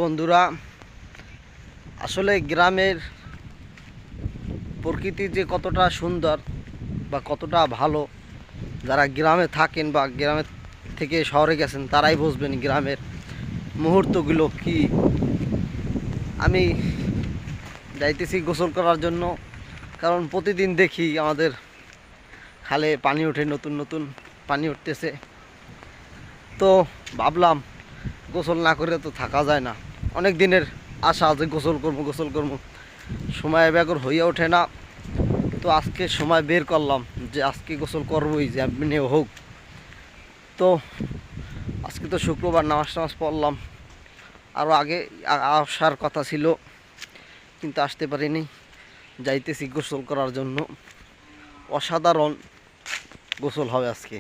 বন্ধুরা, আসলে গ্রামের প্রকৃতি যে কতটা সুন্দর বা কতটা ভালো, যারা গ্রামে থাকেন বা গ্রামের থেকে শহরে গেছেন তারাই বুঝবেন গ্রামের মুহূর্তগুলো কি। আমি যাইতেছি গোসল করার জন্য, কারণ প্রতিদিন দেখি আমাদের খালে পানি ওঠে, নতুন নতুন পানি উঠতেছে। তো ভাবলাম গোসল না করে তো থাকা যায় না। অনেক দিনের আশা যে গোসল করবো, সময় বেগর হইয়া ওঠে না। তো আজকে সময় বের করলাম যে আজকে গোসল করবোই, যে এমনি হোক। তো আজকে তো শুক্রবার, নামাজ পড়লাম। আরও আগে আসার কথা ছিল, কিন্তু আসতে পারিনি। যাইতেছি গোসল করার জন্য। অসাধারণ গোসল হবে আজকে।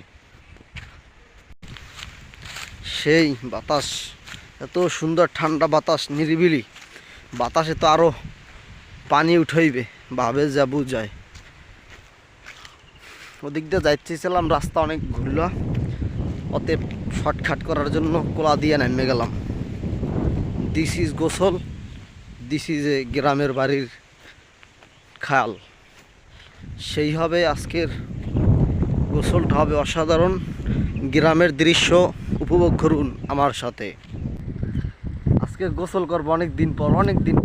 সেই বাতাস, এত সুন্দর ঠান্ডা বাতাস, নিরিবিলি বাতাসে তো আরও পানি উঠাইবে, ভাবে যা বুঝায়। ওদিক দিয়ে যাইতেছিলাম, রাস্তা অনেক ঘুরলা, অতএব শর্টকাট করার জন্য কোলা দিয়ে নেমে গেলাম। দিস ইজ গোসল, দিস ইজ এ গ্রামের বাড়ির খাল। সেই হবে আজকের গোসলটা, হবে অসাধারণ। গ্রামের দৃশ্য উপভোগ করুন আমার সাথে। আজকে গোসল করবো অনেক দিন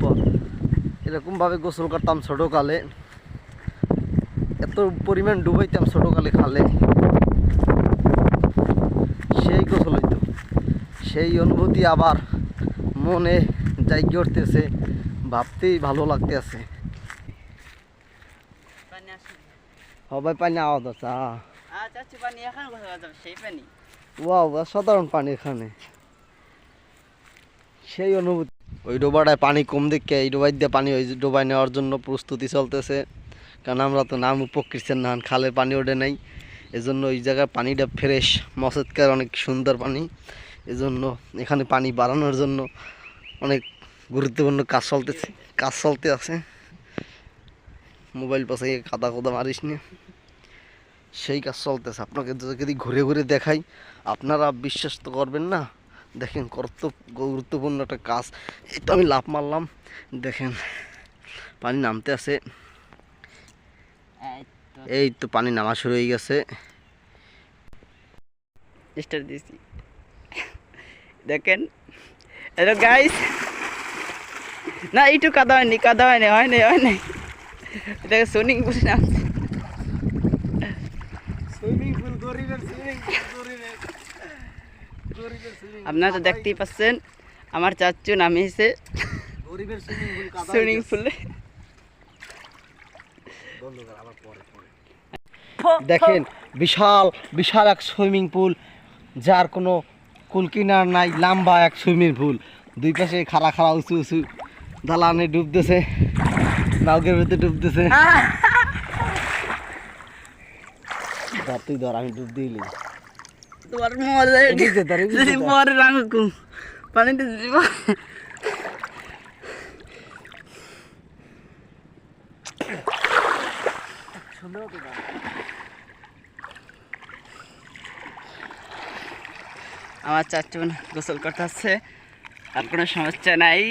পর। এরকমভাবে গোসল করতাম ছোটোকালে, এত পরিমাণ ডুবাইতাম ছোটোকালে খালে। সেই গোসল হইতো, সেই অনুভূতি আবার মনে জায়গা উঠতেছে, ভাবতেই ভালো লাগতেছে। সবাই পানি আওয়াজ আছে। ওয়াও, সাধারণ পানি এখানে, সেই অনুভূতি। ওই ডোবাটায় পানি কম দেখে এই ডোবাই দিয়ে পানি ওই ডোবায় নেওয়ার জন্য প্রস্তুতি চলতেছে। কারণ আমরা তো নাম উপকৃতের নান, খালের পানি ওঠে নাই, এজন্য ওই জায়গায় পানিটা ফ্রেশ, মসৎকার, অনেক সুন্দর পানি। এজন্য এখানে পানি বাড়ানোর জন্য অনেক গুরুত্বপূর্ণ কাজ চলতে আছে। মোবাইল পাশে কাদা মারিস নি, সেই কাজ চলতেছে। আপনাকে যদি ঘুরে ঘুরে দেখাই আপনারা বিশ্বাস তো করবেন না। দেখেন কত গুরুত্বপূর্ণ একটা কাজ। এই তো আমি লাফ মারলাম, দেখেন পানি নামতে আছে। এই তো পানি নামা শুরু হয়ে গেছে। দেখেন হ্যালো গাইস, না একটু কাদা হয়নি, হয় নাই। দেখেন সুইমিং পুল নামছে। আপনারা তো দেখতেই পাচ্ছেন, আমার চাচু নামিয়েছে সুইমিং পুলে। দেখেন বিশাল বিশাল এক সুইমিং পুল, যার কোনো কুলকিনার নাই, লম্বা এক সুইমিং পুল। দুই পাশে খাড়া উঁচু দালানে ডুবতেছে, নাউকের ভিতরে ডুবতেছে। তুই ধর, আমি ডুব দিইলি তোমার পরে রাখু পানিতে দিব। আমার চাচু গোসল করতে আসছে, আর কোনো সমস্যা নাই।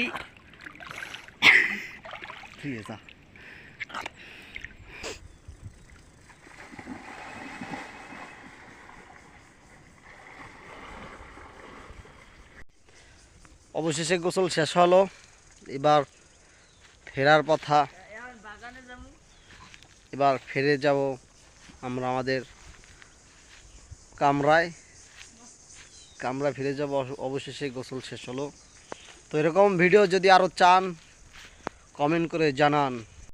ঠিক আছে। অবশেষে গোসল শেষ হলো, এবার ফেরার কথা। এবার ফিরে যাব আমরা আমাদের কামরায় ফিরে যাব। অবশেষে গোসল শেষ হলো। তো এরকম ভিডিও যদি আরও চান কমেন্ট করে জানান।